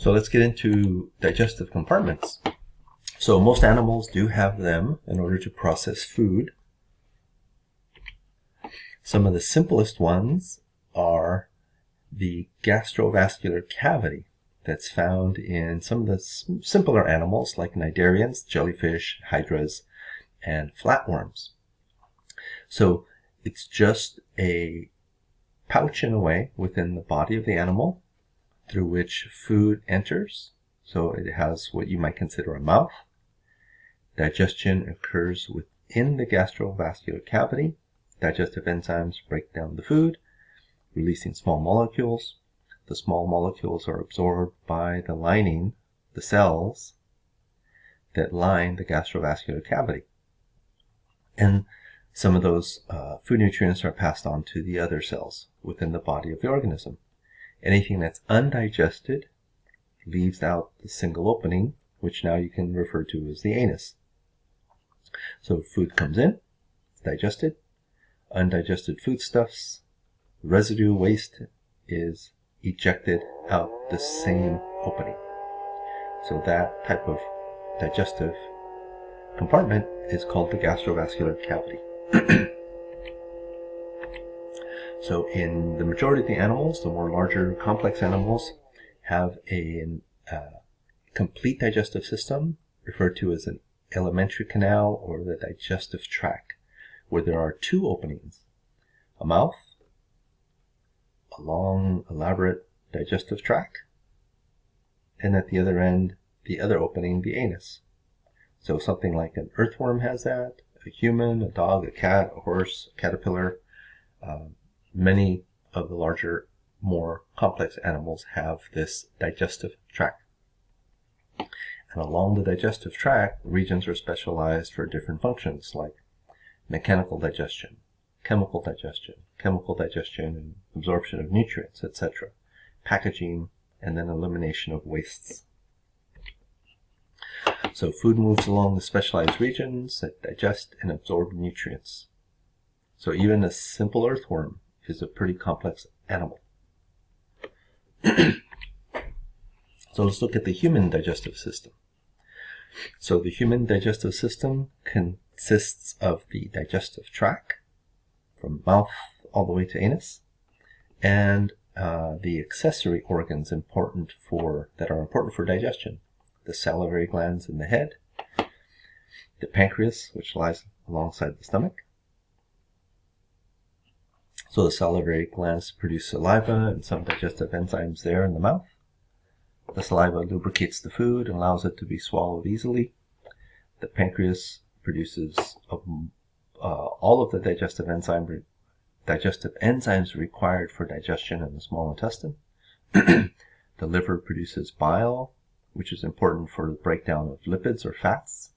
So let's get into digestive compartments. So most animals do have them in order to process food. Some of the simplest ones are the gastrovascular cavity that's found in some of the simpler animals like cnidarians, jellyfish, hydras, and flatworms. So it's just a pouch in a way within the body of the animal through which food enters. So it has what you might consider a mouth. Digestion occurs within the gastrovascular cavity. Digestive enzymes break down the food, releasing small molecules. The small molecules are absorbed by the lining, the cells that line the gastrovascular cavity. And some of those food nutrients are passed on to the other cells within the body of the organism. Anything that's undigested leaves out the single opening, which now you can refer to as the anus. So food comes in, it's digested. Undigested foodstuffs, residue waste is ejected out the same opening. So that type of digestive compartment is called the gastrovascular cavity. So in the majority of the animals, the more larger complex animals have a complete digestive system referred to as an alimentary canal or the digestive tract, where there are two openings, a mouth, a long, elaborate digestive tract, and at the other end, the other opening, the anus. So something like an earthworm has that, a human, a dog, a cat, a horse, a caterpillar. Many of the larger, more complex animals have this digestive tract. And along the digestive tract, regions are specialized for different functions like mechanical digestion, chemical digestion and absorption of nutrients, etc., packaging, and then elimination of wastes. So food moves along the specialized regions that digest and absorb nutrients. So even a simple earthworm is a pretty complex animal. So let's look at the human digestive system. So the human digestive system consists of the digestive tract, from mouth all the way to anus, and the accessory organs that are important for digestion. The salivary glands in the head, the pancreas, which lies alongside the stomach. So the salivary glands produce saliva and some digestive enzymes there in the mouth. The saliva lubricates the food and allows it to be swallowed easily. The pancreas produces all of the digestive enzymes required for digestion in the small intestine. The liver produces bile, which is important for the breakdown of lipids or fats.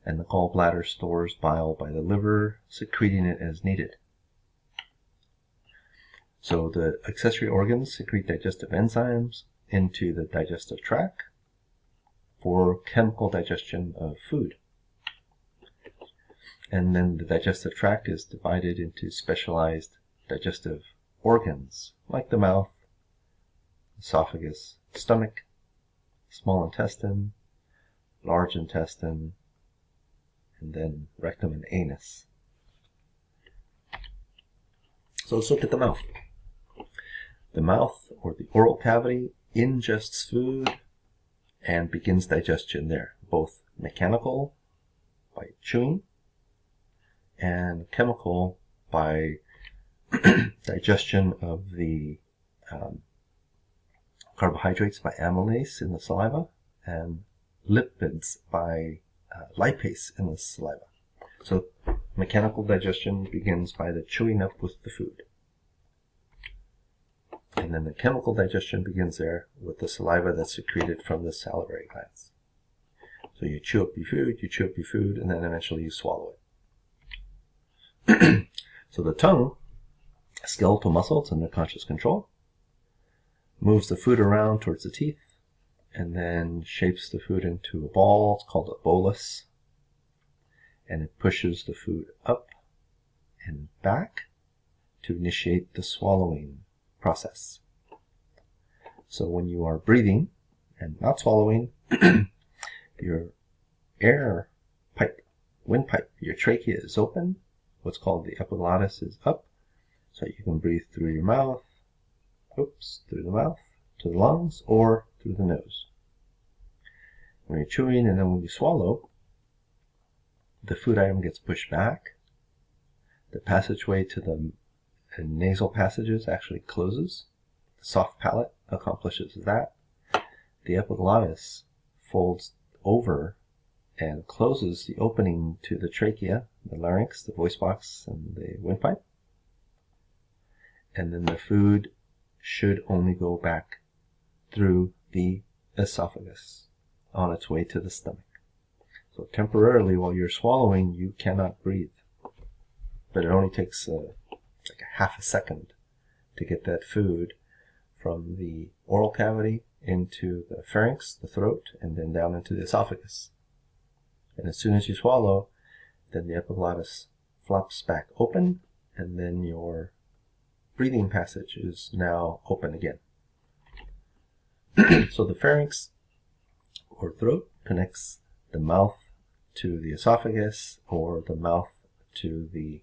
And the gallbladder stores bile by the liver, secreting it as needed. So the accessory organs secrete digestive enzymes into the digestive tract for chemical digestion of food. And then the digestive tract is divided into specialized digestive organs like the mouth, esophagus, stomach, small intestine, large intestine, and then rectum and anus. So let's look at the mouth. The mouth, or the oral cavity, ingests food and begins digestion there, both mechanical by chewing and chemical by digestion of the carbohydrates by amylase in the saliva and lipids by lipase in the saliva. So mechanical digestion begins by the chewing up with the food. And then the chemical digestion begins there with the saliva that's secreted from the salivary glands. So you chew up your food, and then eventually you swallow it. So the tongue, a skeletal muscle, it's under conscious control, moves the food around towards the teeth, and then shapes the food into a ball. It's called a bolus. And it pushes the food up and back to initiate the swallowing process. So when you are breathing, and not swallowing, your air pipe, windpipe, your trachea is open. What's called the epiglottis is up, so you can breathe through your mouth, through the mouth to the lungs, or through the nose. When you're chewing and then when you swallow, the food item gets pushed back. The passageway to the nasal passages actually closes. The soft palate accomplishes that. The epiglottis folds over and closes the opening to the trachea, the larynx, the voice box, and the windpipe. And then the food should only go back through the esophagus on its way to the stomach. So temporarily, while you're swallowing, you cannot breathe. But it only takes like a half a second to get that food from the oral cavity into the pharynx, the throat, and then down into the esophagus. And as soon as you swallow, then the epiglottis flops back open, and then your breathing passage is now open again. So the pharynx, or throat, connects the mouth to the esophagus, or the mouth to the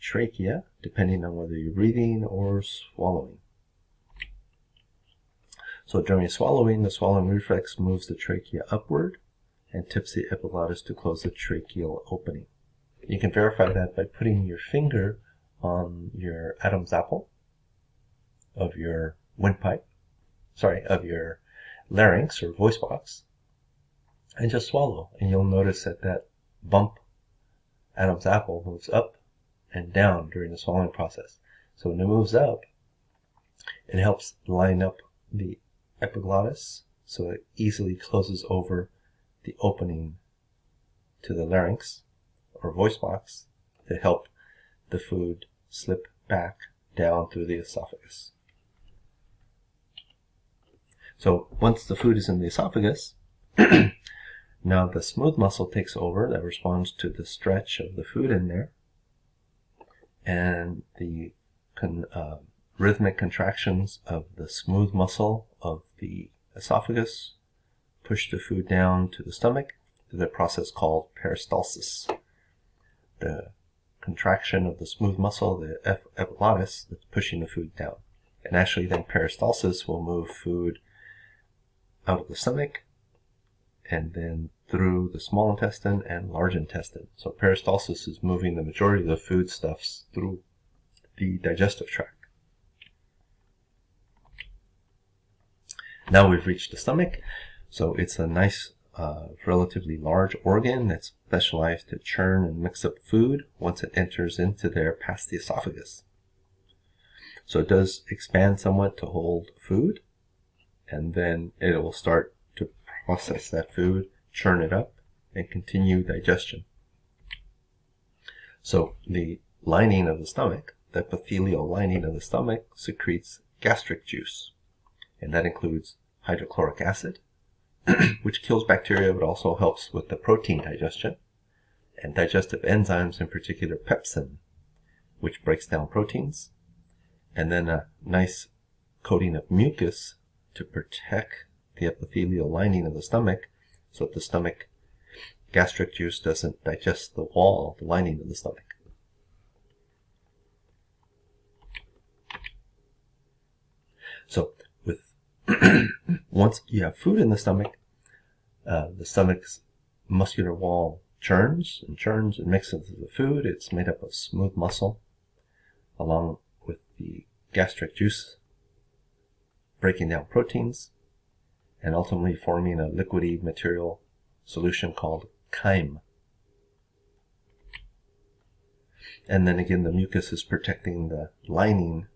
trachea, depending on whether you're breathing or swallowing. So during swallowing, the swallowing reflex moves the trachea upward and tips the epiglottis to close the tracheal opening. You can verify that by putting your finger on your Adam's apple of your windpipe, of your larynx or voice box, and just swallow. And you'll notice that that bump, Adam's apple, moves up and down during the swallowing process. So when it moves up, it helps line up the epiglottis so it easily closes over the opening to the larynx or voice box to help the food slip back down through the esophagus. So once the food is in the esophagus, now the smooth muscle takes over that responds to the stretch of the food in there, and the rhythmic contractions of the smooth muscle of the esophagus push the food down to the stomach through the process called peristalsis. The contraction of the smooth muscle, the epiglottis, that's pushing the food down. And actually then peristalsis will move food out of the stomach and then through the small intestine and large intestine. So peristalsis is moving the majority of the foodstuffs through the digestive tract. Now we've reached the stomach. So it's a nice, relatively large organ that's specialized to churn and mix up food once it enters into there past the esophagus. So it does expand somewhat to hold food, and then it will start to process that food, churn it up, and continue digestion. So the lining of the stomach, the epithelial lining of the stomach, secretes gastric juice, and that includes hydrochloric acid, which kills bacteria but also helps with the protein digestion, and digestive enzymes, in particular pepsin, which breaks down proteins, and then a nice coating of mucus to protect the epithelial lining of the stomach so that the stomach gastric juice doesn't digest the wall, the lining of the stomach. So with once you have food in the stomach's muscular wall churns and mixes the food. It's made up of smooth muscle along with the gastric juice breaking down proteins and ultimately forming a liquidy material solution called chyme. And then again, the mucus is protecting the lining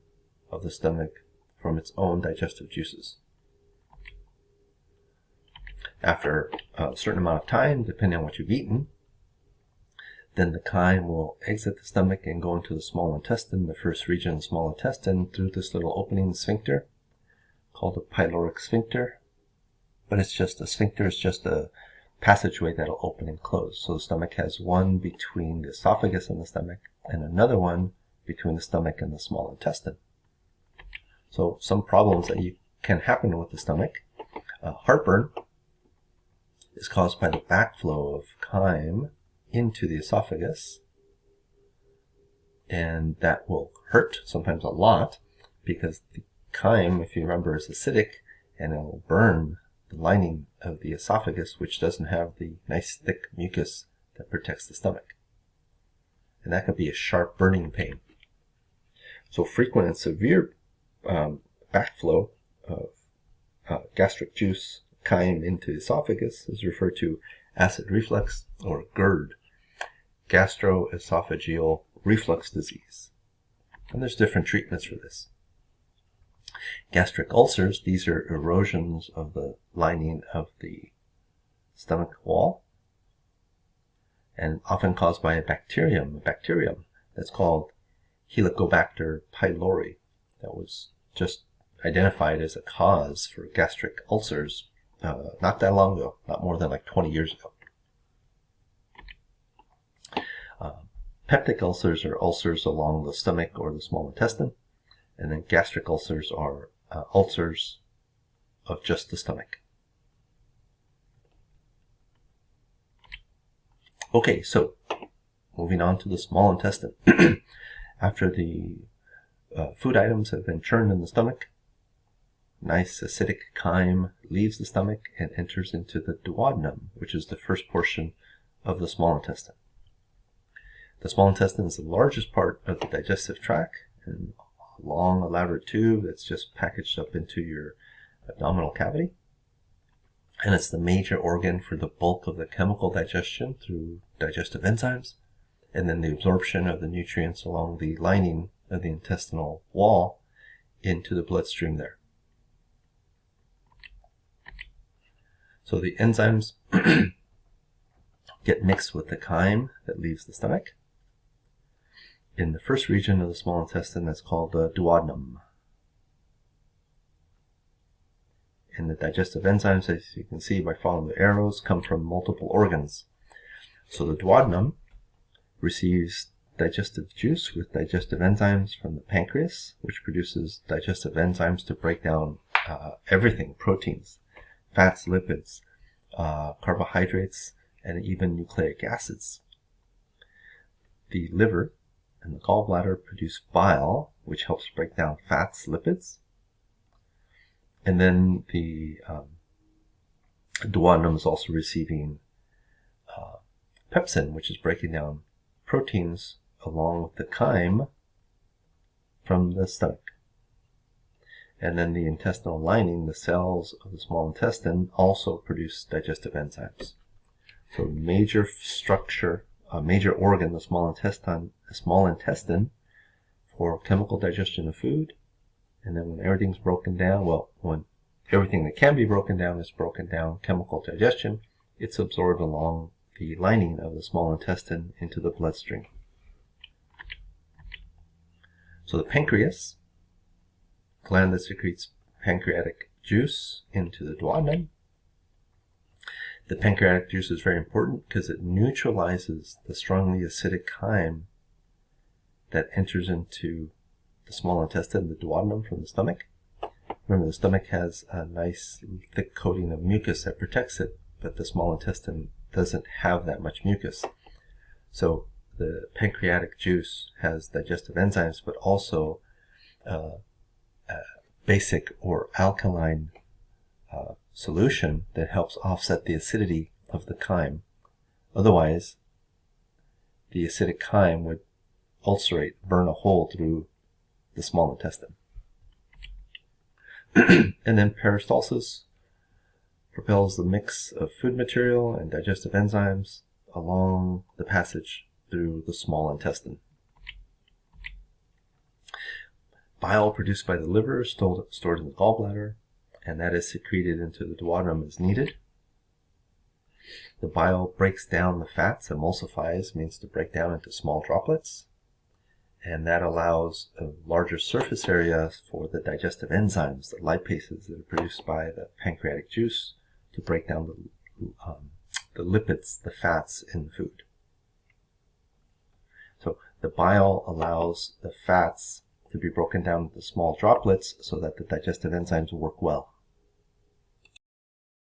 of the stomach from its own digestive juices. After a certain amount of time, depending on what you've eaten, then the chyme will exit the stomach and go into the small intestine, the first region of the small intestine, through this little opening sphincter called the pyloric sphincter. But it's just a sphincter, it's just a passageway that'll open and close. So the stomach has one between the esophagus and the stomach, and another one between the stomach and the small intestine. So some problems that can happen with the stomach Heartburn is caused by the backflow of chyme into the esophagus, and that will hurt, sometimes a lot, because the chyme, if you remember, is acidic, and it will burn the lining of the esophagus, which doesn't have the nice thick mucus that protects the stomach. And that can be a sharp burning pain. So frequent and severe backflow of gastric juice, chyme into the esophagus is referred to acid reflux, or GERD, gastroesophageal reflux disease. And there's different treatments for this. Gastric ulcers, these are erosions of the lining of the stomach wall, and often caused by a bacterium that's called Helicobacter pylori, that was just identified as a cause for gastric ulcers not that long ago, not more than like 20 years ago. Peptic ulcers are ulcers along the stomach or the small intestine, and then gastric ulcers are ulcers of just the stomach. Okay, so moving on to the small intestine. After the food items have been churned in the stomach, nice acidic chyme leaves the stomach and enters into the duodenum, which is the first portion of the small intestine. The small intestine is the largest part of the digestive tract, and a long, elaborate tube that's just packaged up into your abdominal cavity. And it's the major organ for the bulk of the chemical digestion through digestive enzymes, and then the absorption of the nutrients along the lining of the intestinal wall into the bloodstream there. So the enzymes get mixed with the chyme that leaves the stomach in the first region of the small intestine that's called the duodenum. And the digestive enzymes, as you can see by following the arrows, come from multiple organs. So the duodenum receives digestive juice with digestive enzymes from the pancreas, which produces digestive enzymes to break down everything, proteins, fats, lipids, carbohydrates, and even nucleic acids. The liver and the gallbladder produce bile, which helps break down fats, lipids. And then the duodenum is also receiving pepsin, which is breaking down proteins along with the chyme from the stomach. And then the intestinal lining, the cells of the small intestine, also produce digestive enzymes. So major structure, a major organ, the small intestine for chemical digestion of food. And then when everything's broken down, well, when everything that can be broken down is broken down, chemical digestion, it's absorbed along the lining of the small intestine into the bloodstream. So the pancreas, gland that secretes pancreatic juice into the duodenum. The pancreatic juice is very important because it neutralizes the strongly acidic chyme that enters into the small intestine, the duodenum, from the stomach. Remember, the stomach has a nice thick coating of mucus that protects it, but the small intestine doesn't have that much mucus. So the pancreatic juice has digestive enzymes, but also basic or alkaline solution that helps offset the acidity of the chyme. Otherwise, the acidic chyme would ulcerate, burn a hole through the small intestine. And then peristalsis propels the mix of food material and digestive enzymes along the passage through the small intestine. Bile produced by the liver is stored in the gallbladder, and that is secreted into the duodenum as needed. The bile breaks down the fats, emulsifies, means to break down into small droplets, and that allows a larger surface area for the digestive enzymes, the lipases that are produced by the pancreatic juice, to break down the lipids, the fats in the food. So the bile allows the fats to be broken down into small droplets so that the digestive enzymes work well.